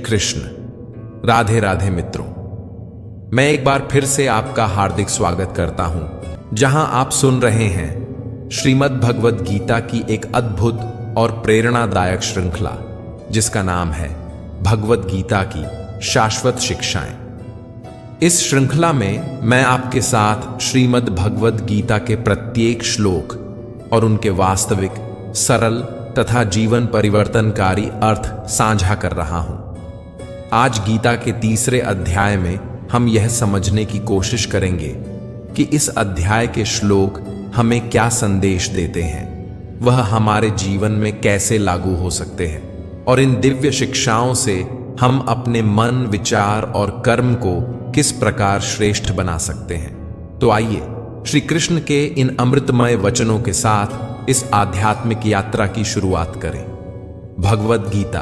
कृष्ण। राधे राधे मित्रों, मैं एक बार फिर से आपका हार्दिक स्वागत करता हूं, जहां आप सुन रहे हैं श्रीमद् भगवद गीता की एक अद्भुत और प्रेरणादायक श्रृंखला, जिसका नाम है भगवद गीता की शाश्वत शिक्षाएं। इस श्रृंखला में मैं आपके साथ श्रीमद् भगवद गीता के प्रत्येक श्लोक और उनके वास्तविक, सरल तथा जीवन परिवर्तनकारी अर्थ साझा कर रहा हूं। आज गीता के तीसरे अध्याय में हम यह समझने की कोशिश करेंगे कि इस अध्याय के श्लोक हमें क्या संदेश देते हैं, वह हमारे जीवन में कैसे लागू हो सकते हैं, और इन दिव्य शिक्षाओं से हम अपने मन, विचार और कर्म को किस प्रकार श्रेष्ठ बना सकते हैं। तो आइए श्री कृष्ण के इन अमृतमय वचनों के साथ इस आध्यात्मिक यात्रा की शुरुआत करें। भगवद गीता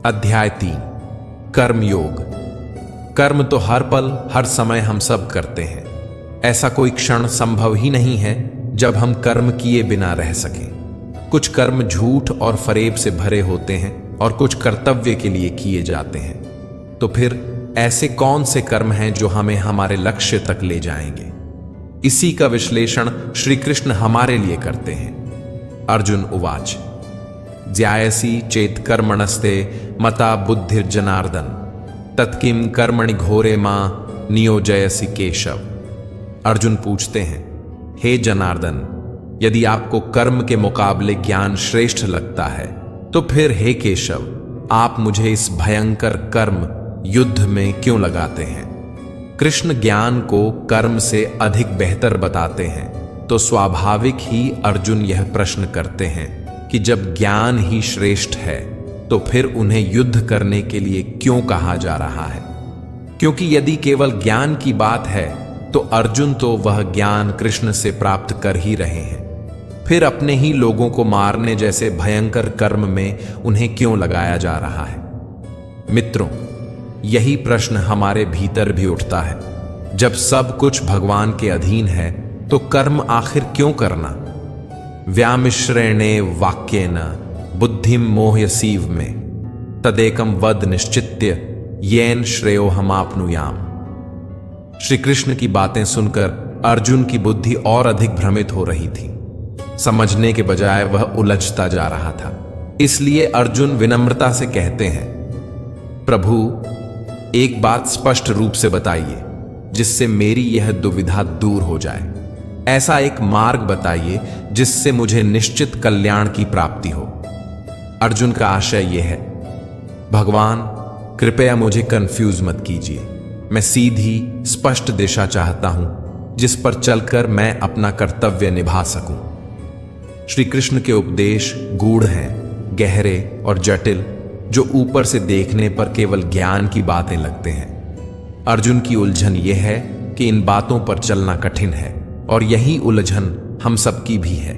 अध्याय 3, कर्म योग। कर्म तो हर पल हर समय हम सब करते हैं। ऐसा कोई क्षण संभव ही नहीं है जब हम कर्म किए बिना रह सकें। कुछ कर्म झूठ और फरेब से भरे होते हैं और कुछ कर्तव्य के लिए किए जाते हैं। तो फिर ऐसे कौन से कर्म हैं जो हमें हमारे लक्ष्य तक ले जाएंगे? इसी का विश्लेषण श्री कृष्ण हमारे लिए करते हैं। अर्जुन उवाच ज्यायसी चेत कर्मणस्ते मता बुद्धिर्जनार्दन तत्किम कर्मणि घोरे मां नियोजयसी केशव। अर्जुन पूछते हैं, हे जनार्दन, यदि आपको कर्म के मुकाबले ज्ञान श्रेष्ठ लगता है तो फिर हे केशव, आप मुझे इस भयंकर कर्म युद्ध में क्यों लगाते हैं? कृष्ण ज्ञान को कर्म से अधिक बेहतर बताते हैं, तो स्वाभाविक ही अर्जुन यह प्रश्न करते हैं कि जब ज्ञान ही श्रेष्ठ है तो फिर उन्हें युद्ध करने के लिए क्यों कहा जा रहा है? क्योंकि यदि केवल ज्ञान की बात है तो अर्जुन तो वह ज्ञान कृष्ण से प्राप्त कर ही रहे हैं। फिर अपने ही लोगों को मारने जैसे भयंकर कर्म में उन्हें क्यों लगाया जा रहा है? मित्रों, यही प्रश्न हमारे भीतर भी उठता है। जब सब कुछ भगवान के अधीन है तो कर्म आखिर क्यों करना? व्यामिश्रेणे वाक्येन बुद्धिम मोहयसीव में तदेकम वद निश्चित्य येन श्रेयो हमाप्नुयाम। श्री कृष्ण की बातें सुनकर अर्जुन की बुद्धि और अधिक भ्रमित हो रही थी। समझने के बजाय वह उलझता जा रहा था। इसलिए अर्जुन विनम्रता से कहते हैं, प्रभु, एक बात स्पष्ट रूप से बताइए जिससे मेरी यह दुविधा दूर हो जाए। ऐसा एक मार्ग बताइए जिससे मुझे निश्चित कल्याण की प्राप्ति हो। अर्जुन का आशय यह है, भगवान कृपया मुझे कंफ्यूज मत कीजिए। मैं सीधी स्पष्ट दिशा चाहता हूं जिस पर चलकर मैं अपना कर्तव्य निभा सकूं। श्री कृष्ण के उपदेश गूढ़ हैं, गहरे और जटिल, जो ऊपर से देखने पर केवल ज्ञान की बातें लगते हैं। अर्जुन की उलझन यह है कि इन बातों पर चलना कठिन है, और यही उलझन हम सबकी भी है।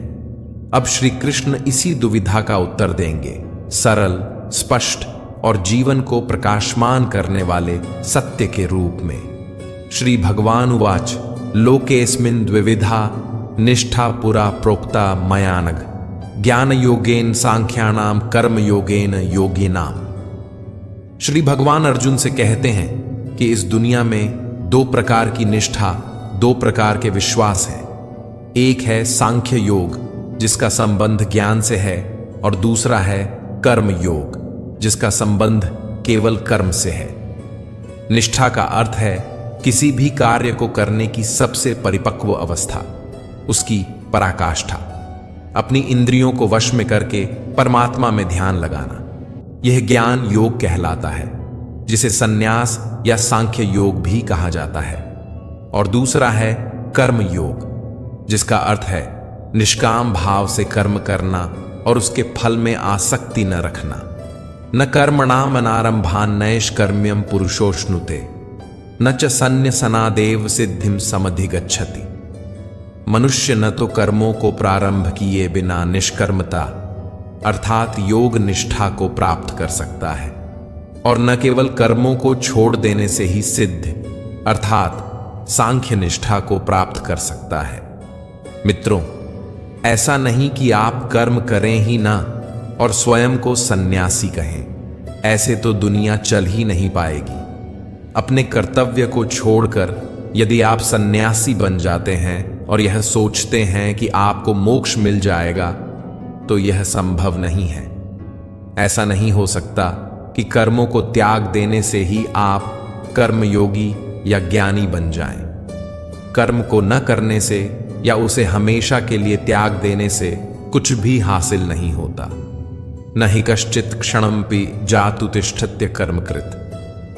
अब श्री कृष्ण इसी दुविधा का उत्तर देंगे, सरल, स्पष्ट और जीवन को प्रकाशमान करने वाले सत्य के रूप में। श्री भगवान उवाच लोकेस्मिन् द्विविधा निष्ठा पुरा प्रोक्ता मयानघ ज्ञान योगेन सांख्यानाम कर्म योगेन योगिनाम। श्री भगवान अर्जुन से कहते हैं कि इस दुनिया में दो प्रकार की निष्ठा, दो प्रकार के विश्वास हैं। एक है सांख्य योग, जिसका संबंध ज्ञान से है, और दूसरा है कर्म योग, जिसका संबंध केवल कर्म से है। निष्ठा का अर्थ है किसी भी कार्य को करने की सबसे परिपक्व अवस्था, उसकी पराकाष्ठा, अपनी इंद्रियों को वश में करके परमात्मा में ध्यान लगाना। यह ज्ञान योग कहलाता है, जिसे संन्यास या सांख्य योग भी कहा जाता है। और दूसरा है कर्म योग, जिसका अर्थ है निष्काम भाव से कर्म करना और उसके फल में आसक्ति न रखना। न कर्मणाम अनारंभान नैष्कर्म्यम पुरुषोष्णुते न च सन्न्यसनादेव सिद्धिम समधिगच्छति। मनुष्य न तो कर्मों को प्रारंभ किए बिना निष्कर्मता अर्थात योग निष्ठा को प्राप्त कर सकता है, और न केवल कर्मों को छोड़ देने से ही सिद्ध अर्थात सांख्य निष्ठा को प्राप्त कर सकता है। मित्रों, ऐसा नहीं कि आप कर्म करें ही ना और स्वयं को सन्यासी कहें। ऐसे तो दुनिया चल ही नहीं पाएगी। अपने कर्तव्य को छोड़कर यदि आप सन्यासी बन जाते हैं और यह सोचते हैं कि आपको मोक्ष मिल जाएगा, तो यह संभव नहीं है। ऐसा नहीं हो सकता कि कर्मों को त्याग देने से ही आप कर्मयोगी या ज्ञानी बन जाएं। कर्म को न करने से या उसे हमेशा के लिए त्याग देने से कुछ भी हासिल नहीं होता। न हि कश्चित् क्षणमपि जातु तिष्ठत्य कर्मकृत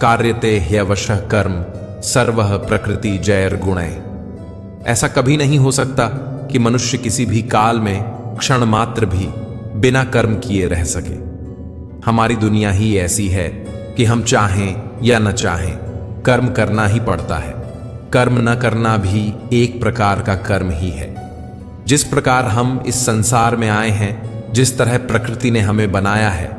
कार्यते ह्यवशः कर्म सर्वः प्रकृति जैर्गुणैः। ऐसा कभी नहीं हो सकता कि मनुष्य किसी भी काल में क्षण मात्र भी बिना कर्म किए रह सके। हमारी दुनिया ही ऐसी है कि हम चाहें या न चाहें कर्म करना ही पड़ता है। कर्म न करना भी एक प्रकार का कर्म ही है। जिस प्रकार हम इस संसार में आए हैं, जिस तरह प्रकृति ने हमें बनाया है,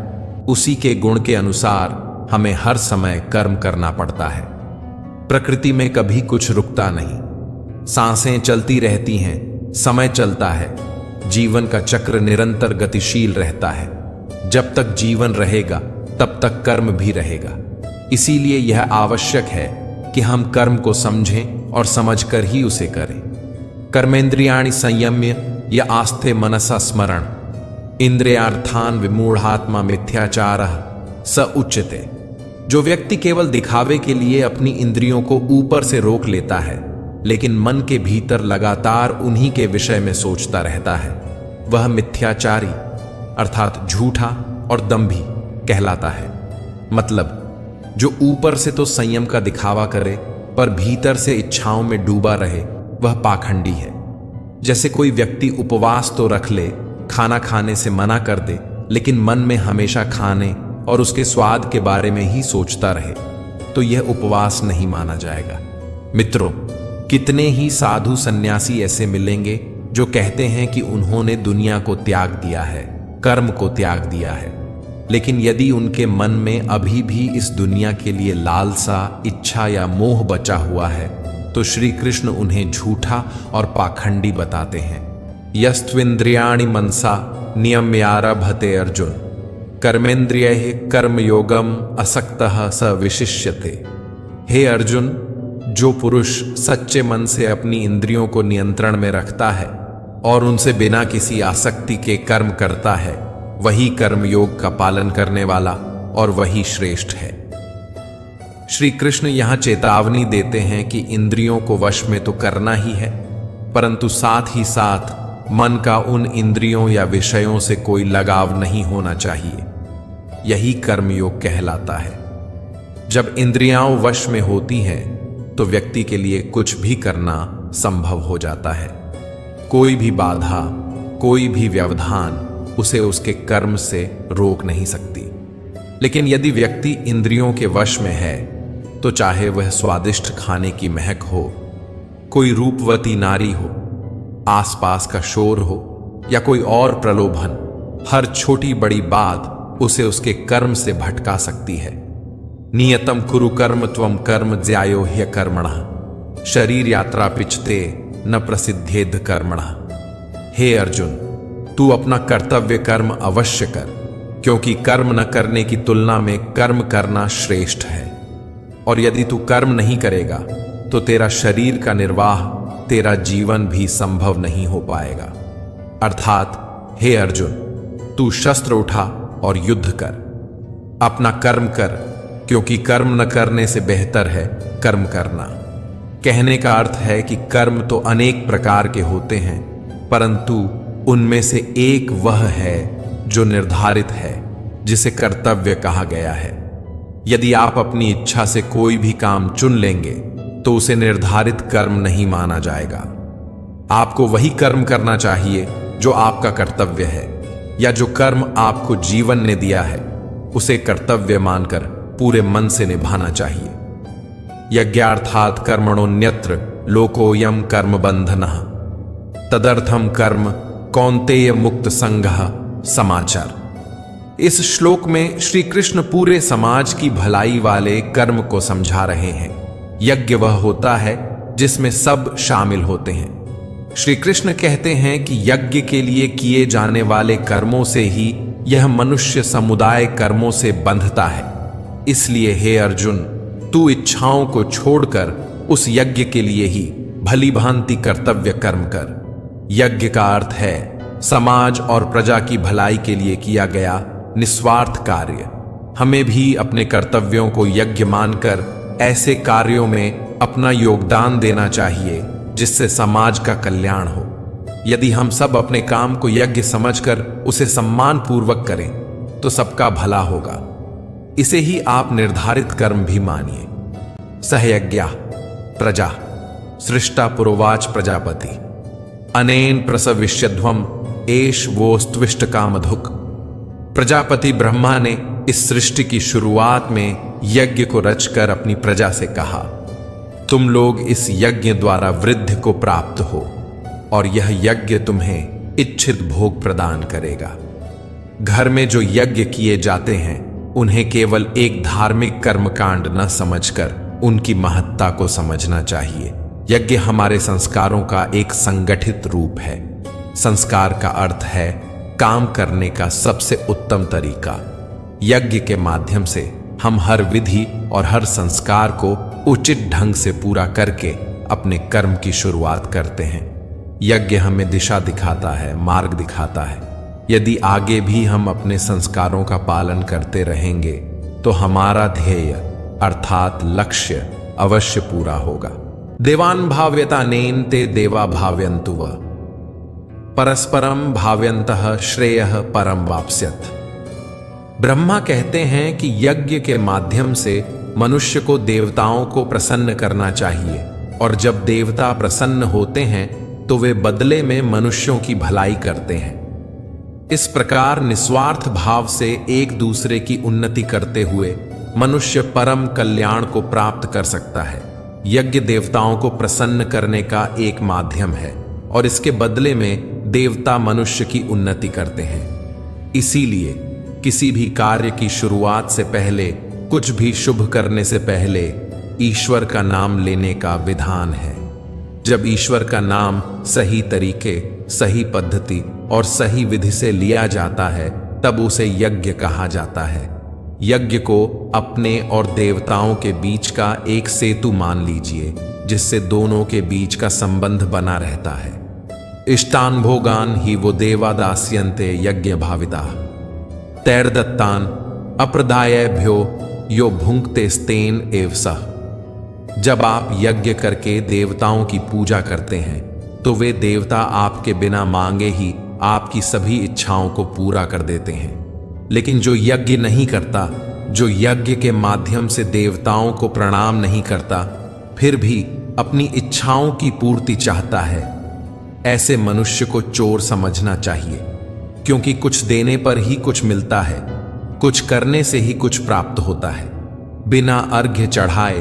उसी के गुण के अनुसार हमें हर समय कर्म करना पड़ता है। प्रकृति में कभी कुछ रुकता नहीं, सांसें चलती रहती हैं, समय चलता है, जीवन का चक्र निरंतर गतिशील रहता है। जब तक जीवन रहेगा तब तक कर्म भी रहेगा। इसीलिए यह आवश्यक है कि हम कर्म को समझें और समझकर ही उसे करें। कर्मेंद्रियाणि संयम्य या आस्थे मनसा स्मरण इंद्रियार्थान विमूढ़ात्मा मिथ्याचारः स उच्यते। जो व्यक्ति केवल दिखावे के लिए अपनी इंद्रियों को ऊपर से रोक लेता है, लेकिन मन के भीतर लगातार उन्हीं के विषय में सोचता रहता है, वह मिथ्याचारी अर्थात झूठा और दंभी कहलाता है। मतलब जो ऊपर से तो संयम का दिखावा करे पर भीतर से इच्छाओं में डूबा रहे, वह पाखंडी है। जैसे कोई व्यक्ति उपवास तो रख ले, खाना खाने से मना कर दे, लेकिन मन में हमेशा खाने और उसके स्वाद के बारे में ही सोचता रहे, तो यह उपवास नहीं माना जाएगा। मित्रों, कितने ही साधु सन्यासी ऐसे मिलेंगे जो कहते हैं कि उन्होंने दुनिया को त्याग दिया है, कर्म को त्याग दिया है, लेकिन यदि उनके मन में अभी भी इस दुनिया के लिए लालसा, इच्छा या मोह बचा हुआ है, तो श्री कृष्ण उन्हें झूठा और पाखंडी बताते हैं। यस्त्विन्द्रियाणि मनसा नियम्यारभते अर्जुन कर्मेन्द्रियैः कर्मयोगम असक्तः स विशिष्यते। हे अर्जुन, जो पुरुष सच्चे मन से अपनी इंद्रियों को नियंत्रण में रखता है और उनसे बिना किसी आसक्ति के कर्म करता है, वही कर्मयोग का पालन करने वाला और वही श्रेष्ठ है। श्री कृष्ण यहां चेतावनी देते हैं कि इंद्रियों को वश में तो करना ही है, परंतु साथ ही साथ मन का उन इंद्रियों या विषयों से कोई लगाव नहीं होना चाहिए। यही कर्मयोग कहलाता है। जब इंद्रियां वश में होती हैं, तो व्यक्ति के लिए कुछ भी करना संभव हो जाता है। कोई भी बाधा, कोई भी व्यवधान उसे उसके कर्म से रोक नहीं सकती। लेकिन यदि व्यक्ति इंद्रियों के वश में है, तो चाहे वह स्वादिष्ट खाने की महक हो, कोई रूपवती नारी हो, आसपास का शोर हो या कोई और प्रलोभन, हर छोटी बड़ी बात उसे उसके कर्म से भटका सकती है। नियतम कुरु कर्म त्वम कर्म ज्यायो ह्यकर्मणः शरीर यात्रा पिचते न प्रसिद्धेद कर्मणः। हे अर्जुन, तू अपना कर्तव्य कर्म अवश्य कर, क्योंकि कर्म न करने की तुलना में कर्म करना श्रेष्ठ है। और यदि तू कर्म नहीं करेगा तो तेरा शरीर का निर्वाह, तेरा जीवन भी संभव नहीं हो पाएगा। अर्थात हे अर्जुन, तू शस्त्र उठा और युद्ध कर, अपना कर्म कर, क्योंकि कर्म न करने से बेहतर है कर्म करना। कहने का अर्थ है कि कर्म तो अनेक प्रकार के होते हैं, परंतु उनमें से एक वह है जो निर्धारित है, जिसे कर्तव्य कहा गया है। यदि आप अपनी इच्छा से कोई भी काम चुन लेंगे तो उसे निर्धारित कर्म नहीं माना जाएगा। आपको वही कर्म करना चाहिए जो आपका कर्तव्य है, या जो कर्म आपको जीवन ने दिया है उसे कर्तव्य मानकर पूरे मन से निभाना चाहिए। यज्ञार्थात् कर्मणोन्यत्र लोकोयम कर्म बंधनः तदर्थम कर्म कौन्तेय मुक्त संगः समाचार। इस श्लोक में श्री कृष्ण पूरे समाज की भलाई वाले कर्म को समझा रहे हैं। यज्ञ वह होता है जिसमें सब शामिल होते हैं। श्री कृष्ण कहते हैं कि यज्ञ के लिए किए जाने वाले कर्मों से ही यह मनुष्य समुदाय कर्मों से बंधता है। इसलिए हे अर्जुन, तू इच्छाओं को छोड़कर उस यज्ञ के लिए ही भली भांति कर्तव्य कर्म कर। यज्ञ का अर्थ है समाज और प्रजा की भलाई के लिए किया गया निस्वार्थ कार्य। हमें भी अपने कर्तव्यों को यज्ञ मानकर ऐसे कार्यों में अपना योगदान देना चाहिए जिससे समाज का कल्याण हो। यदि हम सब अपने काम को यज्ञ समझकर उसे सम्मान पूर्वक करें तो सबका भला होगा। इसे ही आप निर्धारित कर्म भी मानिए। सहयज्ञा प्रजा सृष्टा पुरोवाच प्रजापति अनेन प्रसविष्यध्वम एष वोस्त्विष्ट कामधुक। प्रजापति ब्रह्मा ने इस सृष्टि की शुरुआत में यज्ञ को रचकर अपनी प्रजा से कहा, तुम लोग इस यज्ञ द्वारा वृद्धि को प्राप्त हो और यह यज्ञ तुम्हें इच्छित भोग प्रदान करेगा। घर में जो यज्ञ किए जाते हैं उन्हें केवल एक धार्मिक कर्मकांड न समझकर उनकी महत्ता को समझना चाहिए। यज्ञ हमारे संस्कारों का एक संगठित रूप है। संस्कार का अर्थ है काम करने का सबसे उत्तम तरीका। यज्ञ के माध्यम से हम हर विधि और हर संस्कार को उचित ढंग से पूरा करके अपने कर्म की शुरुआत करते हैं। यज्ञ हमें दिशा दिखाता है, मार्ग दिखाता है। यदि आगे भी हम अपने संस्कारों का पालन करते रहेंगे तो हमारा ध्येय अर्थात लक्ष्य अवश्य पूरा होगा। देवान भाव्यता नेन ते देवा भाव्यन्तु व परस्परम भाव्यन्तः श्रेयः परम वाप्स्यत्। ब्रह्मा कहते हैं कि यज्ञ के माध्यम से मनुष्य को देवताओं को प्रसन्न करना चाहिए और जब देवता प्रसन्न होते हैं तो वे बदले में मनुष्यों की भलाई करते हैं। इस प्रकार निस्वार्थ भाव से एक दूसरे की उन्नति करते हुए मनुष्य परम कल्याण को प्राप्त कर सकता है। यज्ञ देवताओं को प्रसन्न करने का एक माध्यम है और इसके बदले में देवता मनुष्य की उन्नति करते हैं। इसीलिए किसी भी कार्य की शुरुआत से पहले, कुछ भी शुभ करने से पहले ईश्वर का नाम लेने का विधान है। जब ईश्वर का नाम सही तरीके, सही पद्धति और सही विधि से लिया जाता है तब उसे यज्ञ कहा जाता है। यज्ञ को अपने और देवताओं के बीच का एक सेतु मान लीजिए जिससे दोनों के बीच का संबंध बना रहता है। इष्टान भोगान ही वो देवा दास्यन्ते यज्ञ भाविता तैर्दत्तान अप्रदायभ्यो यो भुंक्ते स्तेन एव सह। जब आप यज्ञ करके देवताओं की पूजा करते हैं तो वे देवता आपके बिना मांगे ही आपकी सभी इच्छाओं को पूरा कर देते हैं। लेकिन जो यज्ञ नहीं करता, जो यज्ञ के माध्यम से देवताओं को प्रणाम नहीं करता, फिर भी अपनी इच्छाओं की पूर्ति चाहता है, ऐसे मनुष्य को चोर समझना चाहिए। क्योंकि कुछ देने पर ही कुछ मिलता है, कुछ करने से ही कुछ प्राप्त होता है। बिना अर्घ्य चढ़ाए,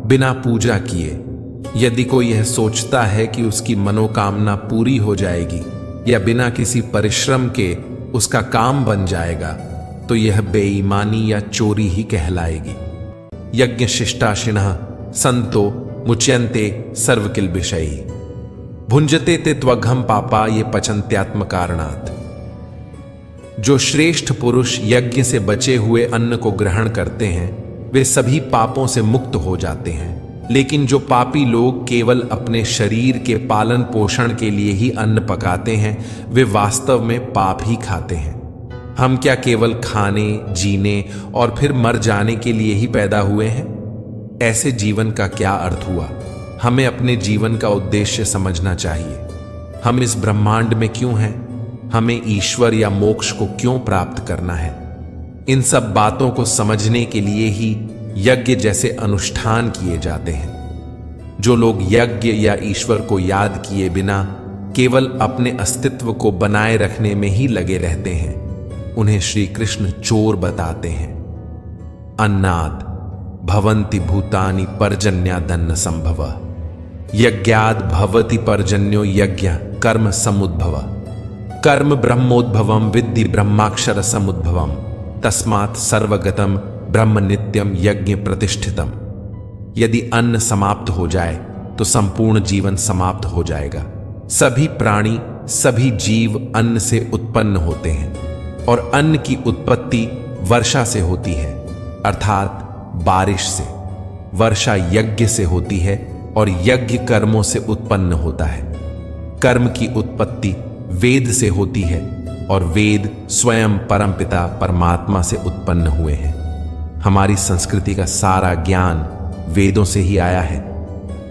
बिना पूजा किए यदि कोई यह सोचता है कि उसकी मनोकामना पूरी हो जाएगी या बिना किसी परिश्रम के उसका काम बन जाएगा तो यह बेईमानी या चोरी ही कहलाएगी। यज्ञ शिष्टाशिनः संतो मुच्यन्ते सर्वकिल्बिषैः भुंजते ते त्वघम पापा ये पचन्त्यात्म कारणात्। जो श्रेष्ठ पुरुष यज्ञ से बचे हुए अन्न को ग्रहण करते हैं वे सभी पापों से मुक्त हो जाते हैं। लेकिन जो पापी लोग केवल अपने शरीर के पालन पोषण के लिए ही अन्न पकाते हैं वे वास्तव में पाप ही खाते हैं। हम क्या केवल खाने, जीने और फिर मर जाने के लिए ही पैदा हुए हैं? ऐसे जीवन का क्या अर्थ हुआ? हमें अपने जीवन का उद्देश्य समझना चाहिए। हम इस ब्रह्मांड में क्यों हैं? हमें ईश्वर या मोक्ष को क्यों प्राप्त करना है? इन सब बातों को समझने के लिए ही यज्ञ जैसे अनुष्ठान किए जाते हैं। जो लोग यज्ञ या ईश्वर को याद किए बिना केवल अपने अस्तित्व को बनाए रखने में ही लगे रहते हैं उन्हें श्री कृष्ण चोर बताते हैं। अन्नाद भवन्ति भूतानि पर्जन्यादन्न संभव यज्ञाद भवति पर्जन्यो यज्ञ कर्म समुद्भव कर्म ब्रह्मोद्भवम विद्धि ब्रह्माक्षर समुद्भवम तस्मात् सर्वगतम ब्रह्म नित्यम यज्ञ प्रतिष्ठितम। यदि अन्न समाप्त हो जाए तो संपूर्ण जीवन समाप्त हो जाएगा। सभी प्राणी, सभी जीव अन्न से उत्पन्न होते हैं। और अन्न की उत्पत्ति वर्षा से होती है, अर्थात बारिश से। वर्षा यज्ञ से होती है और यज्ञ कर्मों से उत्पन्न होता है। कर्म की उत्पत्ति वेद से होती है और वेद स्वयं परमपिता परमात्मा से उत्पन्न हुए हैं। हमारी संस्कृति का सारा ज्ञान वेदों से ही आया है।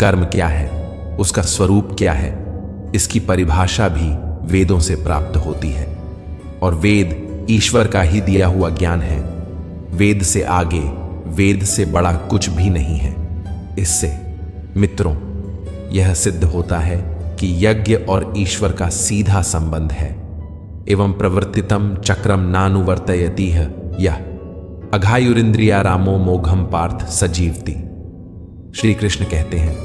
कर्म क्या है, उसका स्वरूप क्या है, इसकी परिभाषा भी वेदों से प्राप्त होती है। और वेद ईश्वर का ही दिया हुआ ज्ञान है। वेद से आगे, वेद से बड़ा कुछ भी नहीं है। इससे मित्रों, यह सिद्ध होता है कि यज्ञ और ईश्वर का सीधा संबंध है। एवं प्रवर्तितम चक्रम नानुवर्तयतीह यह अघायुरिंद्रिया रामो मोघम पार्थ सजीवती। श्री कृष्ण कहते हैं,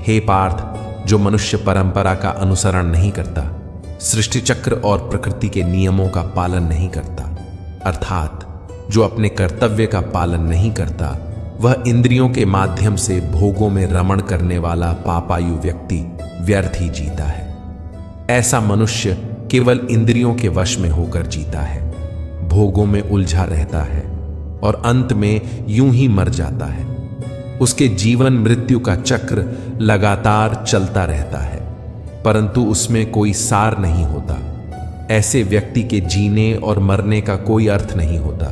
हे पार्थ, जो मनुष्य परंपरा का अनुसरण नहीं करता, सृष्टि चक्र और प्रकृति के नियमों का पालन नहीं करता, अर्थात जो अपने कर्तव्य का पालन नहीं करता, वह इंद्रियों के माध्यम से भोगों में रमण करने वाला पापायु व्यक्ति व्यर्थ ही जीता है। ऐसा मनुष्य केवल इंद्रियों के वश में होकर जीता है, भोगों में उलझा रहता है और अंत में यूं ही मर जाता है। उसके जीवन मृत्यु का चक्र लगातार चलता रहता है, परंतु उसमें कोई सार नहीं होता। ऐसे व्यक्ति के जीने और मरने का कोई अर्थ नहीं होता,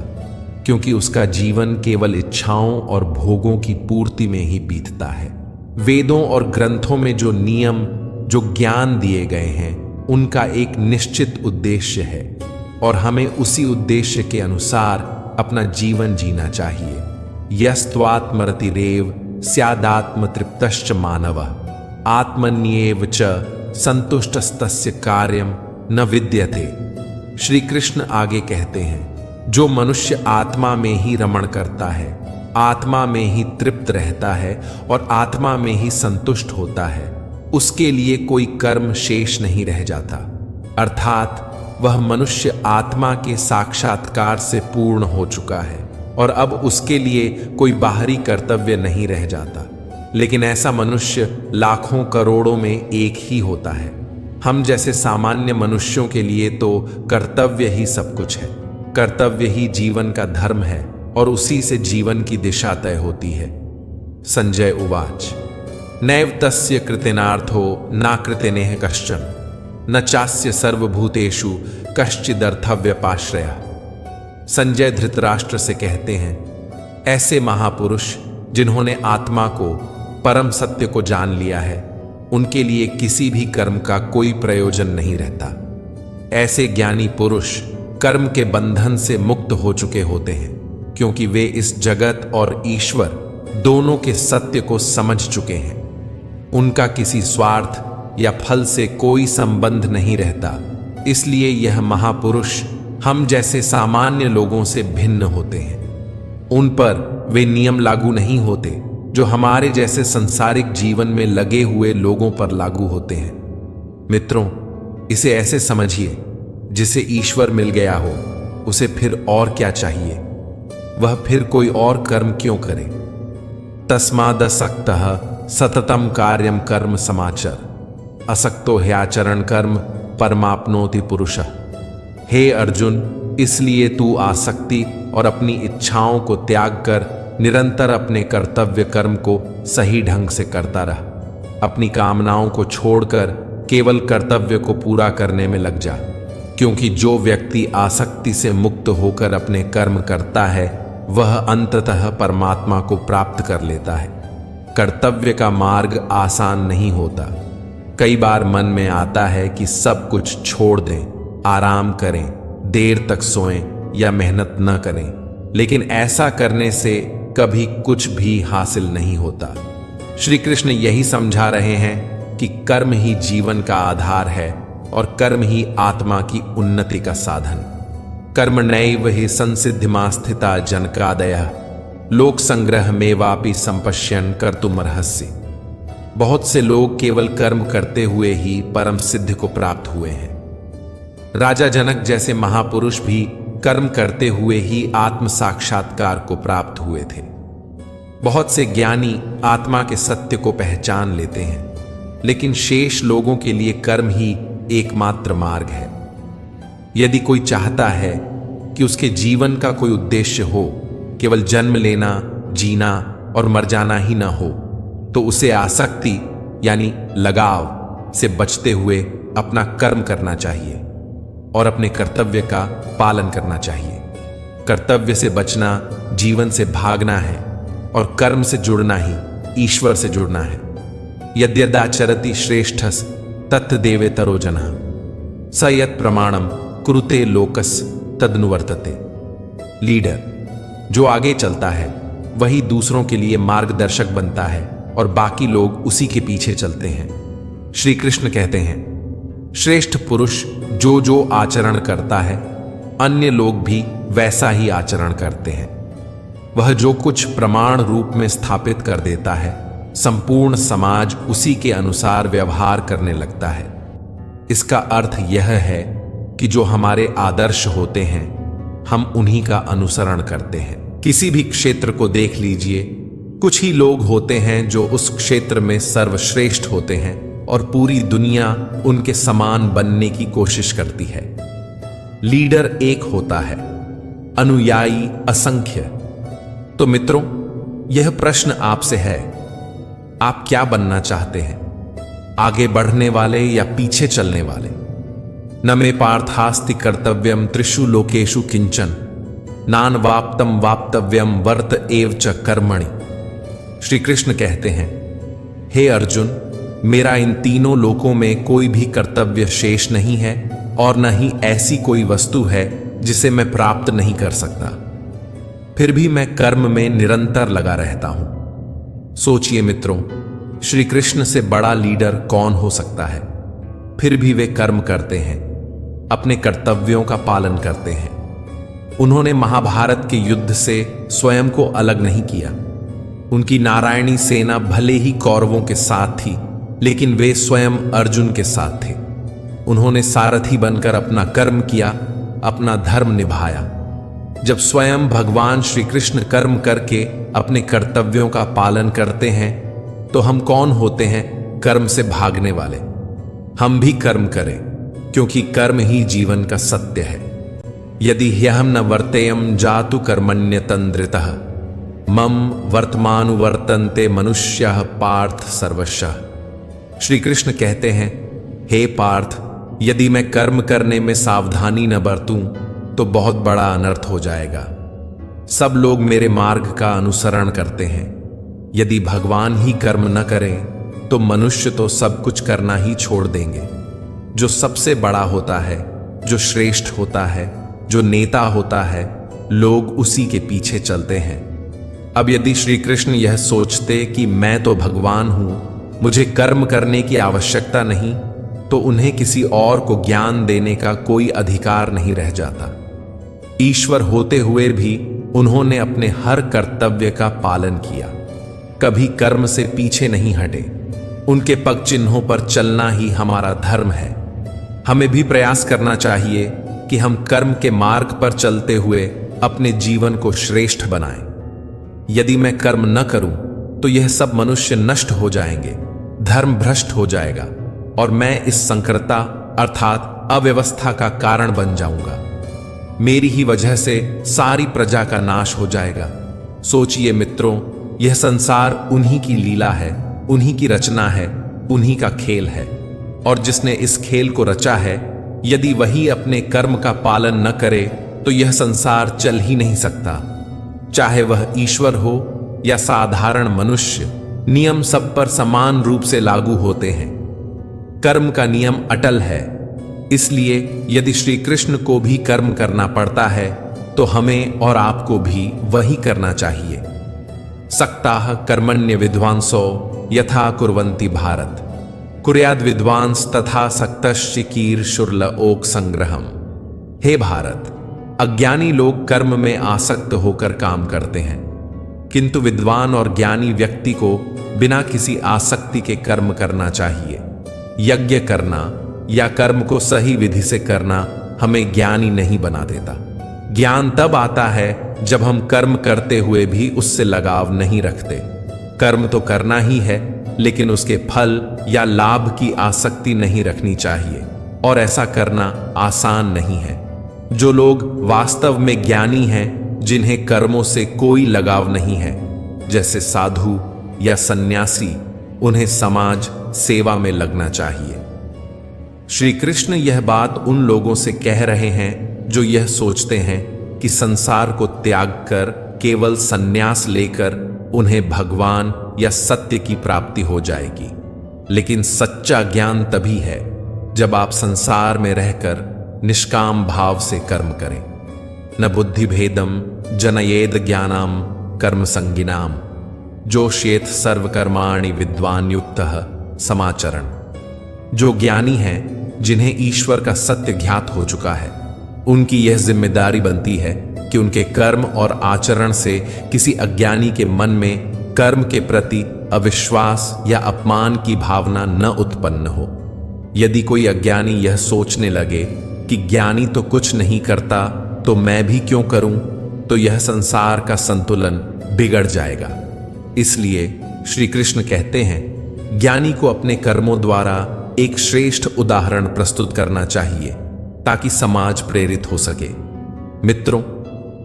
क्योंकि उसका जीवन केवल इच्छाओं और भोगों की पूर्ति में ही बीतता है। वेदों और ग्रंथों में जो नियम, जो ज्ञान दिए गए हैं, उनका एक निश्चित उद्देश्य है और हमें उसी उद्देश्य के अनुसार अपना जीवन जीना चाहिए। यस्त्वात्मरतिरेव स्यादात्म तृप्तश्च मानवः आत्मन्येव च संतुष्टस्तस्य कार्यम न विद्यते। श्री कृष्ण आगे कहते हैं, जो मनुष्य आत्मा में ही रमण करता है, आत्मा में ही तृप्त रहता है और आत्मा में ही संतुष्ट होता है, उसके लिए कोई कर्म शेष नहीं रह जाता। अर्थात वह मनुष्य आत्मा के साक्षात्कार से पूर्ण हो चुका है और अब उसके लिए कोई बाहरी कर्तव्य नहीं रह जाता। लेकिन ऐसा मनुष्य लाखों करोड़ों में एक ही होता है। हम जैसे सामान्य मनुष्यों के लिए तो कर्तव्य ही सब कुछ है। कर्तव्य ही जीवन का धर्म है और उसी से जीवन की दिशा तय होती है। संजय उवाच नैव तस्य कृतेनार्थो न कृतेनेह कश्चन न चास्य सर्वभूतेषु कश्चिदर्थव्यपाश्रयः। संजय धृतराष्ट्र से कहते हैं, ऐसे महापुरुष जिन्होंने आत्मा को, परम सत्य को जान लिया है, उनके लिए किसी भी कर्म का कोई प्रयोजन नहीं रहता। ऐसे ज्ञानी पुरुष कर्म के बंधन से मुक्त हो चुके होते हैं, क्योंकि वे इस जगत और ईश्वर दोनों के सत्य को समझ चुके हैं। उनका किसी स्वार्थ या फल से कोई संबंध नहीं रहता। इसलिए यह महापुरुष हम जैसे सामान्य लोगों से भिन्न होते हैं। उन पर वे नियम लागू नहीं होते जो हमारे जैसे संसारिक जीवन में लगे हुए लोगों पर लागू होते हैं। मित्रों, इसे ऐसे समझिए, जिसे ईश्वर मिल गया हो, उसे फिर और क्या चाहिए? वह फिर कोई और कर्म क्यों करे? तस्मादसक्तः सततम कार्यम कर्म समाचर असक्तो ह्याचरण कर्म परमाप्नोति पुरुषः। हे अर्जुन, इसलिए तू आसक्ति और अपनी इच्छाओं को त्याग कर निरंतर अपने कर्तव्य कर्म को सही ढंग से करता रह। अपनी कामनाओं को छोड़कर केवल कर्तव्य को पूरा करने में लग जा, क्योंकि जो व्यक्ति आसक्ति से मुक्त होकर अपने कर्म करता है, वह अंततः परमात्मा को प्राप्त कर लेता है। कर्तव्य का मार्ग आसान नहीं होता। कई बार मन में आता है कि सब कुछ छोड़ दें, आराम करें, देर तक सोएं या मेहनत न करें, लेकिन ऐसा करने से कभी कुछ भी हासिल नहीं होता। श्री कृष्ण यही समझा रहे हैं कि कर्म ही जीवन का आधार है और कर्म ही आत्मा की उन्नति का साधन। कर्मणैव हि संसिद्धिमास्थिता जनकादयः लोक संग्रह में वापि संपश्यन कर्तुमर्हसि। बहुत से लोग केवल कर्म करते हुए ही परम सिद्धि को प्राप्त हुए हैं। राजा जनक जैसे महापुरुष भी कर्म करते हुए ही आत्म साक्षात्कार को प्राप्त हुए थे। बहुत से ज्ञानी आत्मा के सत्य को पहचान लेते हैं, लेकिन शेष लोगों के लिए कर्म ही एकमात्र मार्ग है। यदि कोई चाहता है कि उसके जीवन का कोई उद्देश्य हो, केवल जन्म लेना, जीना और मर जाना ही ना हो, तो उसे आसक्ति यानी लगाव से बचते हुए अपना कर्म करना चाहिए और अपने कर्तव्य का पालन करना चाहिए। कर्तव्य से बचना जीवन से भागना है और कर्म से जुड़ना ही ईश्वर से जुड़ना है। यद्यदाचरति श्रेष्ठस तत् देवेतरो जनः स यत् प्रमाणम कुरुते लोकस तदनुवर्तते। लीडर जो आगे चलता है वही दूसरों के लिए मार्गदर्शक बनता है और बाकी लोग उसी के पीछे चलते हैं। श्री कृष्ण कहते हैं, श्रेष्ठ पुरुष जो जो आचरण करता है अन्य लोग भी वैसा ही आचरण करते हैं। वह जो कुछ प्रमाण रूप में स्थापित कर देता है संपूर्ण समाज उसी के अनुसार व्यवहार करने लगता है। इसका अर्थ यह है कि जो हमारे आदर्श होते हैं हम उन्हीं का अनुसरण करते हैं। किसी भी क्षेत्र को देख लीजिए, कुछ ही लोग होते हैं जो उस क्षेत्र में सर्वश्रेष्ठ होते हैं और पूरी दुनिया उनके समान बनने की कोशिश करती है। लीडर एक होता है, अनुयायी असंख्य। तो मित्रों, यह प्रश्न आपसे है, आप क्या बनना चाहते हैं? आगे बढ़ने वाले या पीछे चलने वाले? न मे पार्थास्ति कर्तव्यम त्रिषु लोकेषु किंचन नान वाप्तम वाप्तव्यम वर्त एव च कर्मणि। श्री कृष्ण कहते हैं, हे अर्जुन, मेरा इन तीनों लोकों में कोई भी कर्तव्य शेष नहीं है और न ही ऐसी कोई वस्तु है जिसे मैं प्राप्त नहीं कर सकता। फिर भी मैं कर्म में निरंतर लगा रहता हूं। सोचिए मित्रों, श्री कृष्ण से बड़ा लीडर कौन हो सकता है? फिर भी वे कर्म करते हैं, अपने कर्तव्यों का पालन करते हैं। उन्होंने महाभारत के युद्ध से स्वयं को अलग नहीं किया। उनकी नारायणी सेना भले ही कौरवों के साथ थी, लेकिन वे स्वयं अर्जुन के साथ थे। उन्होंने सारथी बनकर अपना कर्म किया, अपना धर्म निभाया। जब स्वयं भगवान श्री कृष्ण कर्म करके अपने कर्तव्यों का पालन करते हैं तो हम कौन होते हैं कर्म से भागने वाले? हम भी कर्म करें, क्योंकि कर्म ही जीवन का सत्य है। यदि ह्यहम न वर्तेयम जातु कर्मण्यतंद्रितः मम वर्तमानुवर्तन्ते मनुष्यः पार्थ सर्वशः। श्री कृष्ण कहते हैं, हे पार्थ, यदि मैं कर्म करने में सावधानी न बरतूं तो बहुत बड़ा अनर्थ हो जाएगा। सब लोग मेरे मार्ग का अनुसरण करते हैं। यदि भगवान ही कर्म न करें तो मनुष्य तो सब कुछ करना ही छोड़ देंगे। जो सबसे बड़ा होता है, जो श्रेष्ठ होता है, जो नेता होता है, लोग उसी के पीछे चलते हैं। अब यदि श्री कृष्ण यह सोचते कि मैं तो भगवान हूं, मुझे कर्म करने की आवश्यकता नहीं, तो उन्हें किसी और को ज्ञान देने का कोई अधिकार नहीं रह जाता। ईश्वर होते हुए भी उन्होंने अपने हर कर्तव्य का पालन किया, कभी कर्म से पीछे नहीं हटे। उनके पग चिन्हों पर चलना ही हमारा धर्म है। हमें भी प्रयास करना चाहिए कि हम कर्म के मार्ग पर चलते हुए अपने जीवन को श्रेष्ठ बनाएं। यदि मैं कर्म न करूं तो यह सब मनुष्य नष्ट हो जाएंगे, धर्म भ्रष्ट हो जाएगा और मैं इस संकरता अर्थात अव्यवस्था का कारण बन जाऊंगा। मेरी ही वजह से सारी प्रजा का नाश हो जाएगा। सोचिए मित्रों, यह संसार उन्हीं की लीला है, उन्हीं की रचना है, उन्हीं का खेल है। और जिसने इस खेल को रचा है, यदि वही अपने कर्म का पालन न करे तो यह संसार चल ही नहीं सकता। चाहे वह ईश्वर हो या साधारण मनुष्य, नियम सब पर समान रूप से लागू होते हैं। कर्म का नियम अटल है। इसलिए यदि श्री कृष्ण को भी कर्म करना पड़ता है तो हमें और आपको भी वही करना चाहिए। सक्ताः कर्मण्य विद्वांसो यथा कुर्वन्ति भारत कुर्याद् विद्वांस तथा सक्तश्चिकीर शुर्ल ओक संग्रहम। हे भारत, अज्ञानी लोग कर्म में आसक्त होकर काम करते हैं, किंतु विद्वान और ज्ञानी व्यक्ति को बिना किसी आसक्ति के कर्म करना चाहिए। यज्ञ करना या कर्म को सही विधि से करना हमें ज्ञानी नहीं बना देता। ज्ञान तब आता है जब हम कर्म करते हुए भी उससे लगाव नहीं रखते। कर्म तो करना ही है, लेकिन उसके फल या लाभ की आसक्ति नहीं रखनी चाहिए, और ऐसा करना आसान नहीं है। जो लोग वास्तव में ज्ञानी हैं, जिन्हें कर्मों से कोई लगाव नहीं है, जैसे साधु या सन्यासी, उन्हें समाज सेवा में लगना चाहिए। श्री कृष्ण यह बात उन लोगों से कह रहे हैं जो यह सोचते हैं कि संसार को त्याग कर केवल संन्यास लेकर उन्हें भगवान या सत्य की प्राप्ति हो जाएगी। लेकिन सच्चा ज्ञान तभी है जब आप संसार में रहकर निष्काम भाव से कर्म करें। न बुद्धि भेदम जनयेद ज्ञानाम कर्म संगिनाम जोष्येत सर्वकर्माणि विद्वान युक्तः समाचरण। जो ज्ञानी हैं, जिन्हें ईश्वर का सत्य ज्ञात हो चुका है, उनकी यह जिम्मेदारी बनती है कि उनके कर्म और आचरण से किसी अज्ञानी के मन में कर्म के प्रति अविश्वास या अपमान की भावना न उत्पन्न हो। यदि कोई अज्ञानी यह सोचने लगे कि ज्ञानी तो कुछ नहीं करता तो मैं भी क्यों करूं, तो यह संसार का संतुलन बिगड़ जाएगा। इसलिए श्री कृष्ण कहते हैं, ज्ञानी को अपने कर्मों द्वारा एक श्रेष्ठ उदाहरण प्रस्तुत करना चाहिए ताकि समाज प्रेरित हो सके। मित्रों,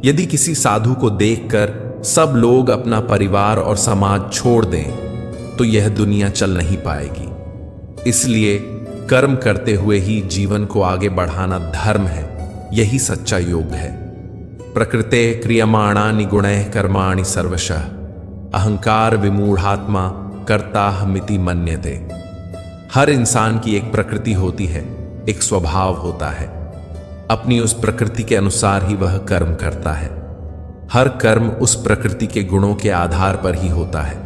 यदि किसी साधु को देखकर सब लोग अपना परिवार और समाज छोड़ दें तो यह दुनिया चल नहीं पाएगी। इसलिए कर्म करते हुए ही जीवन को आगे बढ़ाना धर्म है, यही सच्चा योग है। प्रकृते क्रियमाणानि गुणैः कर्माणि सर्वशः अहंकार विमूढ़ात्मा कर्ताहमिति मन्यते। हर इंसान की एक प्रकृति होती है, एक स्वभाव होता है। अपनी उस प्रकृति के अनुसार ही वह कर्म करता है। हर कर्म उस प्रकृति के गुणों के आधार पर ही होता है।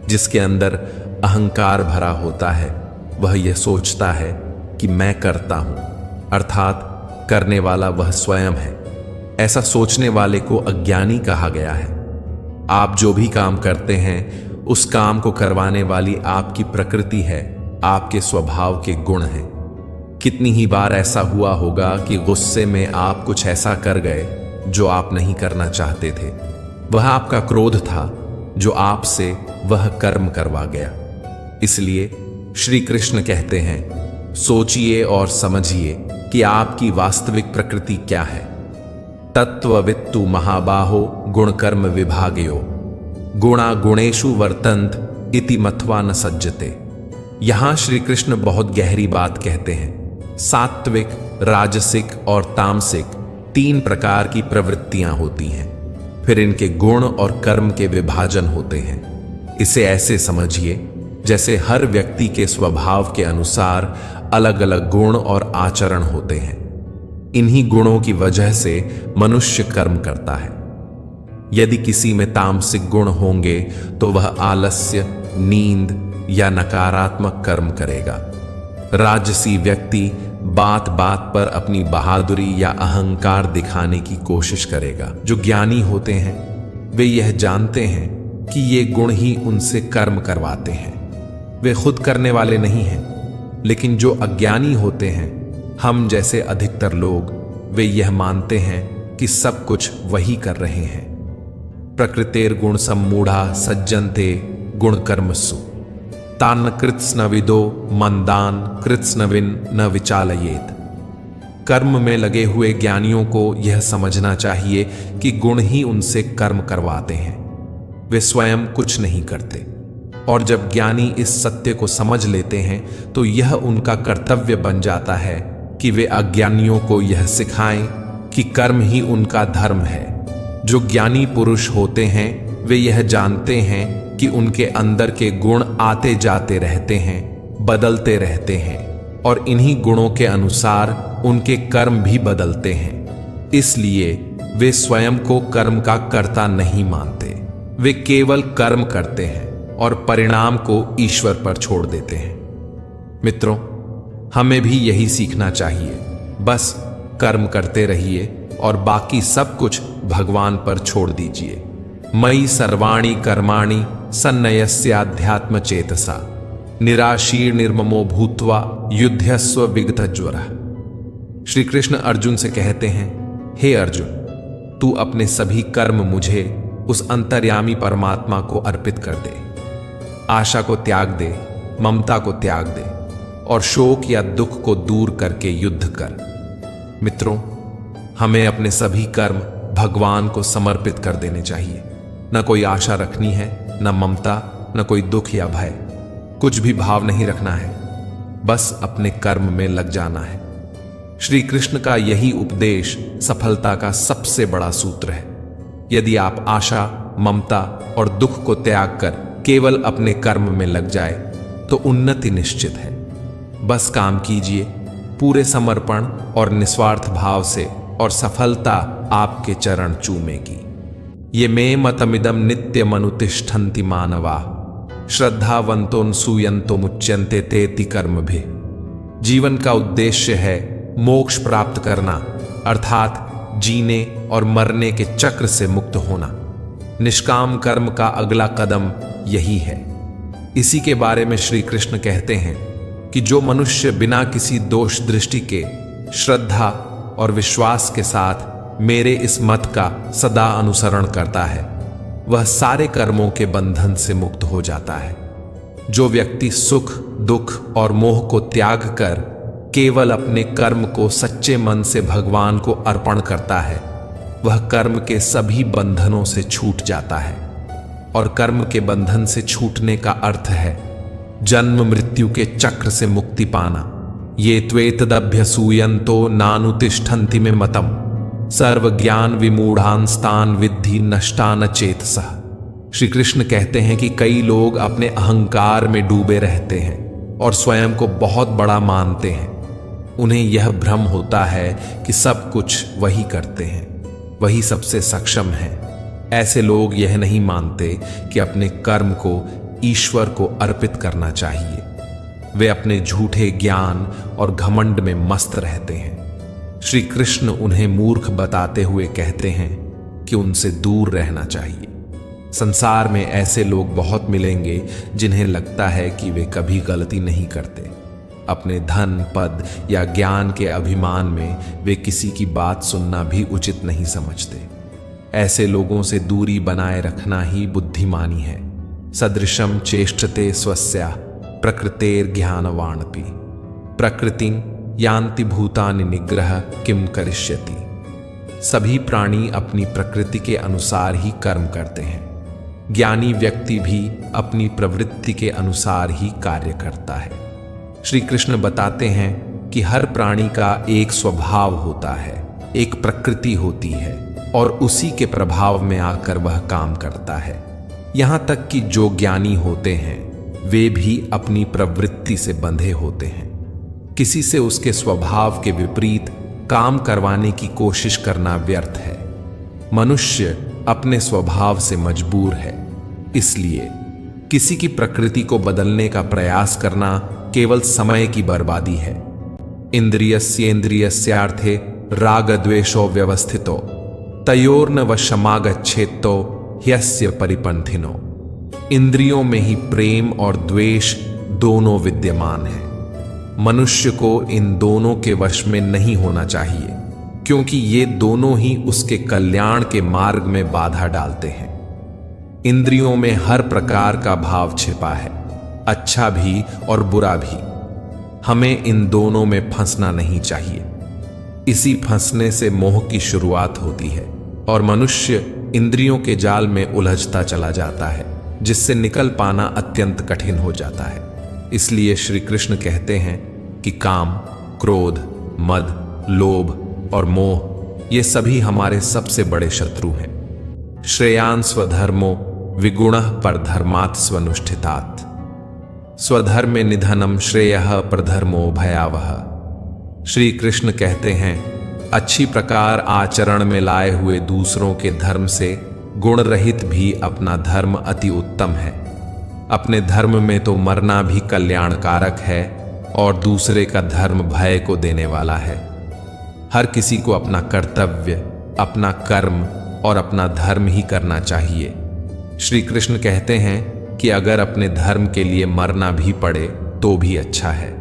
जिसके अंदर अहंकार भरा होता है वह यह सोचता है कि मैं करता हूं, अर्थात करने वाला वह स्वयं है। ऐसा सोचने वाले को अज्ञानी कहा गया है। आप जो भी काम करते हैं उस काम को करवाने वाली आपकी प्रकृति है, आपके स्वभाव के गुण हैं। कितनी ही बार ऐसा हुआ होगा कि गुस्से में आप कुछ ऐसा कर गए जो आप नहीं करना चाहते थे। वह आपका क्रोध था जो आपसे वह कर्म करवा गया। इसलिए श्री कृष्ण कहते हैं, सोचिए और समझिए कि आपकी वास्तविक प्रकृति क्या है। तत्ववित्तु महाबाहो गुण कर्म विभागयो गुणा गुणेषु वर्तन्त इति मत्वा न सज्जते। यहां श्री कृष्ण बहुत गहरी बात कहते हैं। सात्विक, राजसिक और तामसिक 3 प्रकार की प्रवृत्तियां होती हैं। फिर इनके गुण और कर्म के विभाजन होते हैं। इसे ऐसे समझिए जैसे हर व्यक्ति के स्वभाव के अनुसार अलग अलग गुण और आचरण होते हैं। इन्हीं गुणों की वजह से मनुष्य कर्म करता है। यदि किसी में तामसिक गुण होंगे तो वह आलस्य, नींद या नकारात्मक कर्म करेगा। राजसी व्यक्ति बात बात पर अपनी बहादुरी या अहंकार दिखाने की कोशिश करेगा। जो ज्ञानी होते हैं वे यह जानते हैं कि ये गुण ही उनसे कर्म करवाते हैं। वे खुद करने वाले नहीं हैं। लेकिन जो अज्ञानी होते हैं, हम जैसे अधिकतर लोग, वे यह मानते हैं कि सब कुछ वही कर रहे हैं। प्रकृतेर गुण सम्मूढ़ा सज्जन्ते गुण कर्मसु तान कृत्स्नविदो मंदान कृत्स्नविन न विचालयेत। कर्म में लगे हुए ज्ञानियों को यह समझना चाहिए कि गुण ही उनसे कर्म करवाते हैं, वे स्वयं कुछ नहीं करते। और जब ज्ञानी इस सत्य को समझ लेते हैं तो यह उनका कर्तव्य बन जाता है कि वे अज्ञानियों को यह सिखाएं कि कर्म ही उनका धर्म है। जो ज्ञानी पुरुष होते हैं वे यह जानते हैं कि उनके अंदर के गुण आते जाते रहते हैं, बदलते रहते हैं और इन्हीं गुणों के अनुसार उनके कर्म भी बदलते हैं। इसलिए वे स्वयं को कर्म का कर्ता नहीं मानते। वे केवल कर्म करते हैं और परिणाम को ईश्वर पर छोड़ देते हैं। मित्रों, हमें भी यही सीखना चाहिए। बस कर्म करते रहिए और बाकी सब कुछ भगवान पर छोड़ दीजिए। मयि सर्वाणि कर्माणि सन्नयस्याध्यात्म चेतसा निराशीर निर्ममो भूत्वा युध्यस्व विगतज्वरः। श्री कृष्ण अर्जुन से कहते हैं, हे अर्जुन, तू अपने सभी कर्म मुझे, उस अंतर्यामी परमात्मा को अर्पित कर दे। आशा को त्याग दे, ममता को त्याग दे और शोक या दुख को दूर करके युद्ध कर। मित्रों, हमें अपने सभी कर्म भगवान को समर्पित कर देने चाहिए। न कोई आशा रखनी है, न ममता, न कोई दुख या भय। कुछ भी भाव नहीं रखना है, बस अपने कर्म में लग जाना है। श्री कृष्ण का यही उपदेश सफलता का सबसे बड़ा सूत्र है। यदि आप आशा, ममता और दुख को त्याग कर केवल अपने कर्म में लग जाए तो उन्नति निश्चित है। बस काम कीजिए पूरे समर्पण और निस्वार्थ भाव से, और सफलता आपके चरण चूमेगी। ये मे मतमिदम नित्यम अनुतिष्ठन्ति मानवा, श्रद्धावंतों सूयंतो मुच्यन्ते तेति कर्म भी। जीवन का उद्देश्य है मोक्ष प्राप्त करना, अर्थात जीने और मरने के चक्र से मुक्त होना। निष्काम कर्म का अगला कदम यही है। इसी के बारे में श्री कृष्ण कहते हैं कि जो मनुष्य बिना किसी दोष दृष्टि के श्रद्धा और विश्वास के साथ मेरे इस मत का सदा अनुसरण करता है, वह सारे कर्मों के बंधन से मुक्त हो जाता है। जो व्यक्ति सुख, दुख और मोह को त्याग कर केवल अपने कर्म को सच्चे मन से भगवान को अर्पण करता है, वह कर्म के सभी बंधनों से छूट जाता है। और कर्म के बंधन से छूटने का अर्थ है जन्म मृत्यु के चक्र से मुक्ति पाना। ये त्वेतदभ्यसूयन्तो नानुतिष्ठन्ति में मतम, सर्व ज्ञान विमूढ़ांस्तान विद्धि नष्टान चेतसः। श्री कृष्ण कहते हैं कि कई लोग अपने अहंकार में डूबे रहते हैं और स्वयं को बहुत बड़ा मानते हैं। उन्हें यह भ्रम होता है कि सब कुछ वही करते हैं, वही सबसे सक्षम है। ऐसे लोग यह नहीं मानते कि अपने कर्म को ईश्वर को अर्पित करना चाहिए। वे अपने झूठे ज्ञान और घमंड में मस्त रहते हैं। श्री कृष्ण उन्हें मूर्ख बताते हुए कहते हैं कि उनसे दूर रहना चाहिए। संसार में ऐसे लोग बहुत मिलेंगे जिन्हें लगता है कि वे कभी गलती नहीं करते। अपने धन, पद या ज्ञान के अभिमान में वे किसी की बात सुनना भी उचित नहीं समझते। ऐसे लोगों से दूरी बनाए रखना ही बुद्धिमानी है। सदृशम चेष्टते स्वस्या प्रकृतेर ज्ञानवाणपि, प्रकृतिं यान्ति भूतानि निग्रह किम करिष्यति। सभी प्राणी अपनी प्रकृति के अनुसार ही कर्म करते हैं। ज्ञानी व्यक्ति भी अपनी प्रवृत्ति के अनुसार ही कार्य करता है। श्री कृष्ण बताते हैं कि हर प्राणी का एक स्वभाव होता है, एक प्रकृति होती है, और उसी के प्रभाव में आकर वह काम करता है। यहां तक कि जो ज्ञानी होते हैं वे भी अपनी प्रवृत्ति से बंधे होते हैं। किसी से उसके स्वभाव के विपरीत काम करवाने की कोशिश करना व्यर्थ है। मनुष्य अपने स्वभाव से मजबूर है, इसलिए किसी की प्रकृति को बदलने का प्रयास करना केवल समय की बर्बादी है। इंद्रियस्येन्द्रियस्यार्थे राग द्वेषो व्यवस्थितो तयोर्न वशमागच्छेत्तो ह्यस्य परिपंथिनो। इंद्रियों में ही प्रेम और द्वेष दोनों विद्यमान हैं। मनुष्य को इन दोनों के वश में नहीं होना चाहिए, क्योंकि ये दोनों ही उसके कल्याण के मार्ग में बाधा डालते हैं। इंद्रियों में हर प्रकार का भाव छिपा है, अच्छा भी और बुरा भी। हमें इन दोनों में फंसना नहीं चाहिए। इसी फंसने से मोह की शुरुआत होती है और मनुष्य इंद्रियों के जाल में उलझता चला जाता है, जिससे निकल पाना अत्यंत कठिन हो जाता है। इसलिए श्री कृष्ण कहते हैं कि काम, क्रोध, मद, लोभ और मोह ये सभी हमारे सबसे बड़े शत्रु हैं। श्रेयान् स्वधर्मो विगुणः परधर्मात् स्वनुष्ठितात्, स्वधर्मे निधनम श्रेयः प्रधर्मो भयावह। श्री कृष्ण कहते हैं अच्छी प्रकार आचरण में लाए हुए दूसरों के धर्म से गुण रहित भी अपना धर्म अति उत्तम है। अपने धर्म में तो मरना भी कल्याणकारक है और दूसरे का धर्म भय को देने वाला है। हर किसी को अपना कर्तव्य, अपना कर्म और अपना धर्म ही करना चाहिए। श्री कृष्ण कहते हैं कि अगर अपने धर्म के लिए मरना भी पड़े तो भी अच्छा है,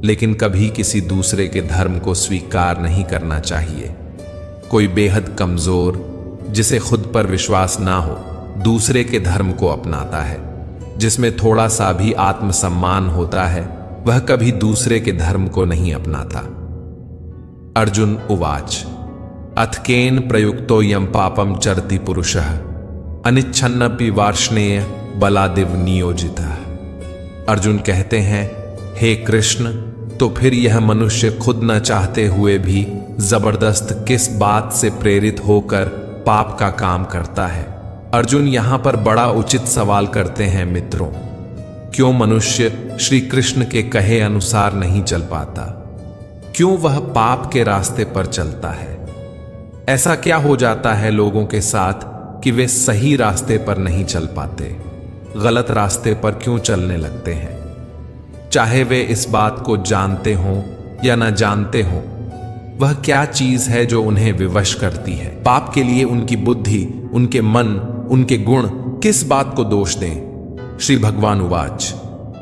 लेकिन कभी किसी दूसरे के धर्म को स्वीकार नहीं करना चाहिए। कोई बेहद कमजोर, जिसे खुद पर विश्वास ना हो, दूसरे के धर्म को अपनाता है। जिसमें थोड़ा सा भी आत्मसम्मान होता है वह कभी दूसरे के धर्म को नहीं अपनाता। अर्जुन उवाच अथकेन प्रयुक्तो यम पापम चरति पुरुषः अनिच्छन्नपि वार्ष्णेय बलादिव नियोजितः। अर्जुन कहते हैं, हे कृष्ण, तो फिर यह मनुष्य खुद न चाहते हुए भी जबरदस्त किस बात से प्रेरित होकर पाप का काम करता है। अर्जुन यहां पर बड़ा उचित सवाल करते हैं, मित्रों, क्यों मनुष्य श्री कृष्ण के कहे अनुसार नहीं चल पाता? क्यों वह पाप के रास्ते पर चलता है? ऐसा क्या हो जाता है लोगों के साथ कि वे सही रास्ते पर नहीं चल पाते, गलत रास्ते पर क्यों चलने लगते हैं? चाहे वे इस बात को जानते हों या न जानते हों, वह क्या चीज है जो उन्हें विवश करती है? पाप के लिए उनकी बुद्धि, उनके मन, उनके गुण किस बात को दोष दें? श्री भगवान उवाच,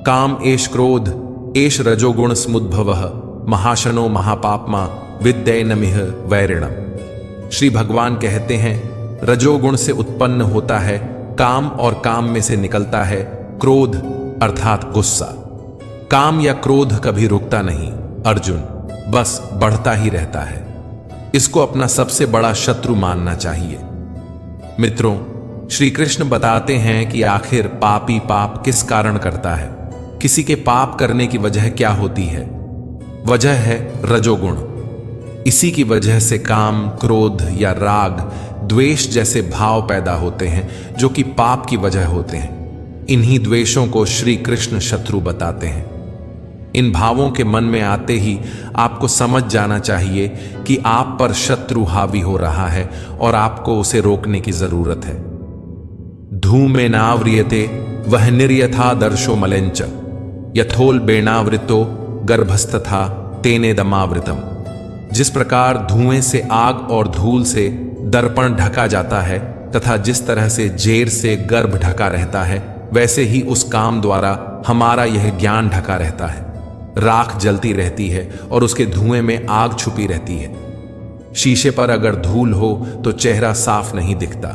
काम एष क्रोध एष रजोगुण समुद्भवः महाशनो महापापमा विद्यैनमिह वैरिणम। श्री भगवान कहते हैं, रजोगुण से उत्पन्न होता है काम और काम में से निकलता है क्रोध अर्थात गुस्सा। काम या क्रोध कभी रुकता नहीं अर्जुन, बस बढ़ता ही रहता है। इसको अपना सबसे बड़ा शत्रु मानना चाहिए। मित्रों, श्री कृष्ण बताते हैं कि आखिर पापी पाप किस कारण करता है, किसी के पाप करने की वजह क्या होती है? वजह है रजोगुण। इसी की वजह से काम, क्रोध या राग, द्वेष जैसे भाव पैदा होते हैं जो कि पाप की वजह होते हैं। इन्हीं द्वेषों को श्री कृष्ण शत्रु बताते हैं। इन भावों के मन में आते ही आपको समझ जाना चाहिए कि आप पर शत्रु हावी हो रहा है और आपको उसे रोकने की जरूरत है। धूमे नाव्रियते वह निर्यथा दर्शो मलेंच यथोल बेणावृतो गर्भस्तथा तेने दमावृतम। जिस प्रकार धुएं से आग और धूल से दर्पण ढका जाता है तथा जिस तरह से जेर से गर्भ ढका रहता है, वैसे ही उस काम द्वारा हमारा यह ज्ञान ढका रहता है। राख जलती रहती है और उसके धुएं में आग छुपी रहती है। शीशे पर अगर धूल हो तो चेहरा साफ नहीं दिखता।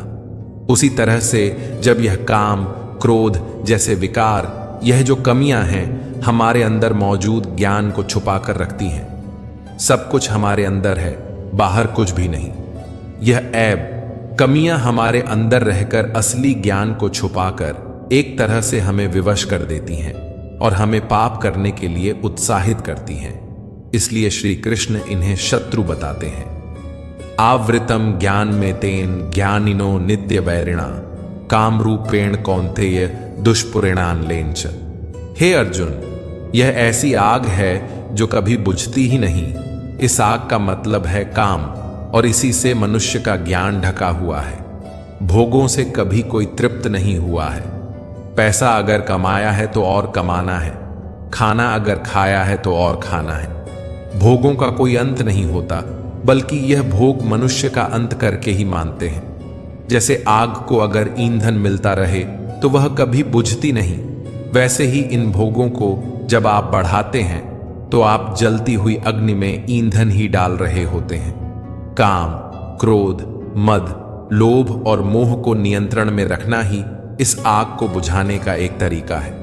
उसी तरह से जब यह काम, क्रोध जैसे विकार, यह जो कमियां हैं, हमारे अंदर मौजूद ज्ञान को छुपा कर रखती हैं। सब कुछ हमारे अंदर है, बाहर कुछ भी नहीं। यह ऐब, कमियां हमारे अंदर रहकर असली ज्ञान को छुपाकर एक तरह से हमें विवश कर देती हैं और हमें पाप करने के लिए उत्साहित करती हैं। इसलिए श्री कृष्ण इन्हें शत्रु बताते हैं। आवृतम ज्ञान में तेन ज्ञानिनो नित्य वैरिणा काम रूपेण कौन्तेय दुष्पुरिणान लेंच। हे अर्जुन, यह ऐसी आग है जो कभी बुझती ही नहीं। इस आग का मतलब है काम, और इसी से मनुष्य का ज्ञान ढका हुआ है। भोगों से कभी कोई तृप्त नहीं हुआ है। पैसा अगर कमाया है तो और कमाना है, खाना अगर खाया है तो और खाना है। भोगों का कोई अंत नहीं होता, बल्कि यह भोग मनुष्य का अंत करके ही मानते हैं। जैसे आग को अगर ईंधन मिलता रहे तो वह कभी बुझती नहीं, वैसे ही इन भोगों को जब आप बढ़ाते हैं तो आप जलती हुई अग्नि में ईंधन ही डाल रहे होते हैं। काम, क्रोध, मद, लोभ और मोह को नियंत्रण में रखना ही इस आग को बुझाने का एक तरीका है।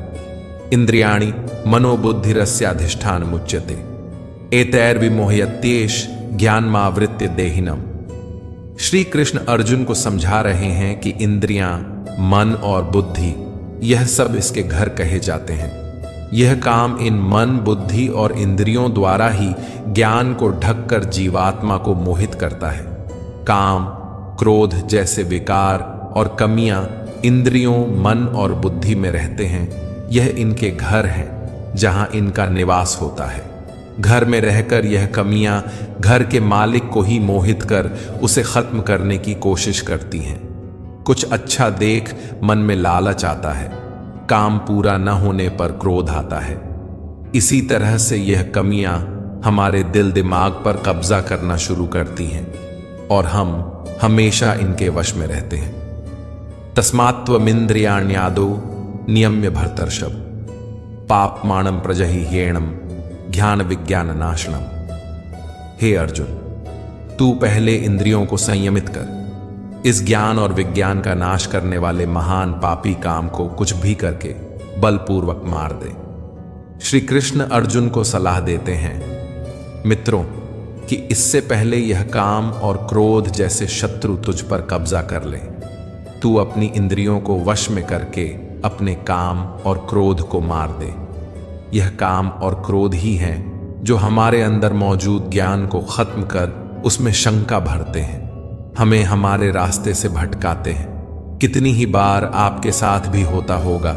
इंद्रियाणि मनोबुद्धिरस्याधिष्ठान मुच्यते एतैर्विमोह्यत्येष ज्ञानमावृत्य देहिनम। श्री कृष्ण अर्जुन को समझा रहे हैं कि इंद्रियां, मन और बुद्धि, यह सब इसके घर कहे जाते हैं। यह काम इन मन, बुद्धि और इंद्रियों द्वारा ही ज्ञान को ढककर जीवात्मा को मोहित करता है। काम, क्रोध जैसे विकार और कमियां इंद्रियों, मन और बुद्धि में रहते हैं। यह इनके घर हैं जहां इनका निवास होता है। घर में रहकर यह कमियां घर के मालिक को ही मोहित कर उसे खत्म करने की कोशिश करती हैं। कुछ अच्छा देख मन में लालच आता है, काम पूरा न होने पर क्रोध आता है। इसी तरह से यह कमियां हमारे दिल दिमाग पर कब्जा करना शुरू करती हैं और हम हमेशा इनके वश में रहते हैं। तस्मात्त्वमिन्द्रियाण्यादो नियम्य भर्तर्षभ पापमाणम प्रजहि ह्येणम ज्ञान विज्ञान नाशनम। हे अर्जुन, तू पहले इंद्रियों को संयमित कर। इस ज्ञान और विज्ञान का नाश करने वाले महान पापी काम को कुछ भी करके बलपूर्वक मार दे। श्री कृष्ण अर्जुन को सलाह देते हैं, मित्रों, कि इससे पहले यह काम और क्रोध जैसे शत्रु तुझ पर कब्जा कर ले, तू अपनी इंद्रियों को वश में करके अपने काम और क्रोध को मार दे। यह काम और क्रोध ही हैं जो हमारे अंदर मौजूद ज्ञान को खत्म कर उसमें शंका भरते हैं, हमें हमारे रास्ते से भटकाते हैं। कितनी ही बार आपके साथ भी होता होगा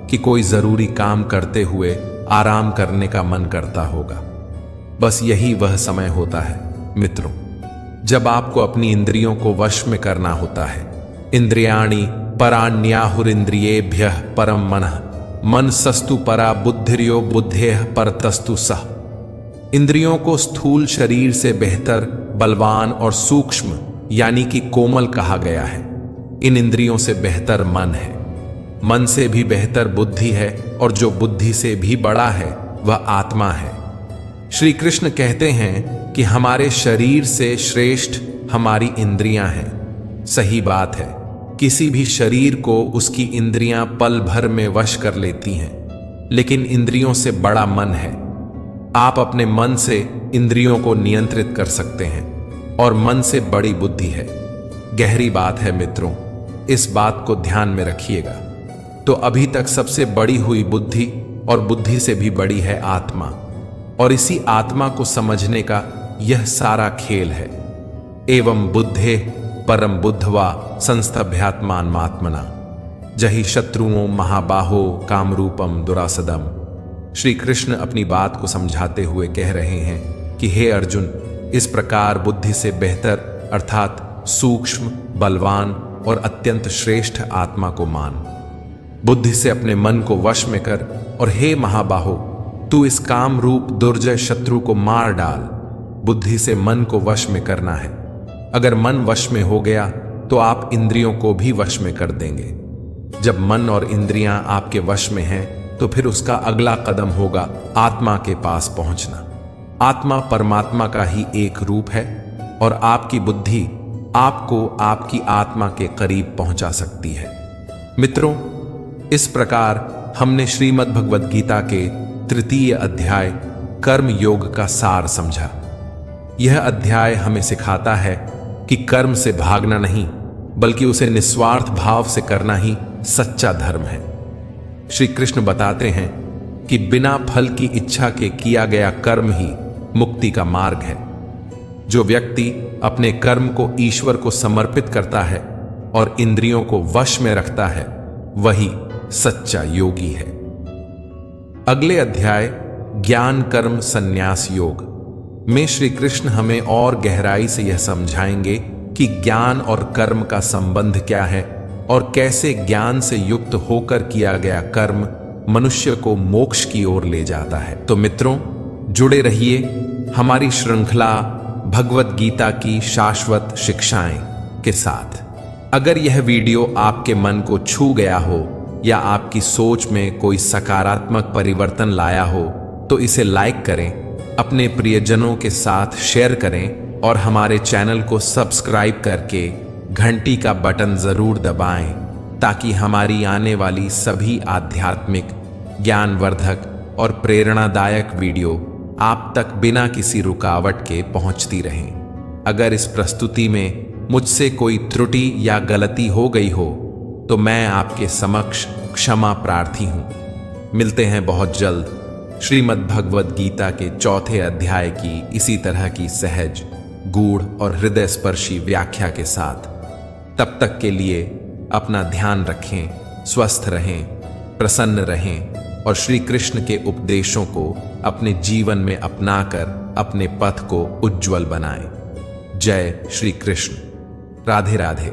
कि कोई जरूरी काम करते हुए आराम करने का मन करता होगा। बस यही वह समय होता है मित्रों, जब आपको अपनी इंद्रियों को वश में करना होता है। इंद्रियाणि पराण्याहुरिंद्रियेभ्यः परम मनः मनसस्तु परा बुद्धिर्यो बुद्धेः परतस्तु सः। इंद्रियों को स्थूल शरीर से बेहतर बलवान और सूक्ष्म यानी कि कोमल कहा गया है। इन इंद्रियों से बेहतर मन है, मन से भी बेहतर बुद्धि है, और जो बुद्धि से भी बड़ा है वह आत्मा है। श्री कृष्ण कहते हैं कि हमारे शरीर से श्रेष्ठ हमारी इंद्रियां हैं। सही बात है, किसी भी शरीर को उसकी इंद्रियां पल भर में वश कर लेती हैं, लेकिन इंद्रियों से बड़ा मन है। आप अपने मन से इंद्रियों को नियंत्रित कर सकते हैं, और मन से बड़ी बुद्धि है। गहरी बात है मित्रों, इस बात को ध्यान में रखिएगा। तो अभी तक सबसे बड़ी हुई बुद्धि, और बुद्धि से भी बड़ी है आत्मा, और इसी आत्मा को समझने का यह सारा खेल है। एवं बुद्धे परम बुद्धवा संस्तभ्यात्मात्मना जहि शत्रुओं महाबाहो कामरूपम दुरासदम। श्री कृष्ण अपनी बात को समझाते हुए कह रहे हैं कि हे अर्जुन, इस प्रकार बुद्धि से बेहतर अर्थात सूक्ष्म, बलवान और अत्यंत श्रेष्ठ आत्मा को मान। बुद्धि से अपने मन को वश में कर, और हे महाबाहो, तू इस काम रूप दुर्जय शत्रु को मार डाल। बुद्धि से मन को वश में करना है। अगर मन वश में हो गया तो आप इंद्रियों को भी वश में कर देंगे। जब मन और इंद्रियां आपके वश में हैं, तो फिर उसका अगला कदम होगा आत्मा के पास पहुंचना। आत्मा परमात्मा का ही एक रूप है, और आपकी बुद्धि आपको आपकी आत्मा के करीब पहुंचा सकती है। मित्रों, इस प्रकार हमने श्रीमद् भगवद गीता के 3 अध्याय कर्म योग का सार समझा। यह अध्याय हमें सिखाता है कि कर्म से भागना नहीं, बल्कि उसे निस्वार्थ भाव से करना ही सच्चा धर्म है। श्री कृष्ण बताते हैं कि बिना फल की इच्छा के किया गया कर्म ही मुक्ति का मार्ग है। जो व्यक्ति अपने कर्म को ईश्वर को समर्पित करता है और इंद्रियों को वश में रखता है, वही सच्चा योगी है। अगले अध्याय ज्ञान कर्म संन्यास योग में श्री कृष्ण हमें और गहराई से यह समझाएंगे कि ज्ञान और कर्म का संबंध क्या है, और कैसे ज्ञान से युक्त होकर किया गया कर्म मनुष्य को मोक्ष की ओर ले जाता है। तो मित्रों, जुड़े रहिए हमारी श्रृंखला भगवद गीता की शाश्वत शिक्षाएं के साथ। अगर यह वीडियो आपके मन को छू गया हो या आपकी सोच में कोई सकारात्मक परिवर्तन लाया हो, तो इसे लाइक करें, अपने प्रियजनों के साथ शेयर करें, और हमारे चैनल को सब्सक्राइब करके घंटी का बटन जरूर दबाएं, ताकि हमारी आने वाली सभी आध्यात्मिक, ज्ञानवर्धक और प्रेरणादायक वीडियो आप तक बिना किसी रुकावट के पहुंचती रहें। अगर इस प्रस्तुति में मुझसे कोई त्रुटि या गलती हो गई हो, तो मैं आपके समक्ष क्षमा प्रार्थी हूं। मिलते हैं बहुत जल्द श्रीमद् भगवद गीता के 4 अध्याय की इसी तरह की सहज, गूढ़ और हृदय स्पर्शी व्याख्या के साथ। तब तक के लिए अपना ध्यान रखें, स्वस्थ रहें, प्रसन्न रहें, और श्री कृष्ण के उपदेशों को अपने जीवन में अपनाकर अपने पथ को उज्जवल बनाएं। जय श्री कृष्ण। राधे राधे।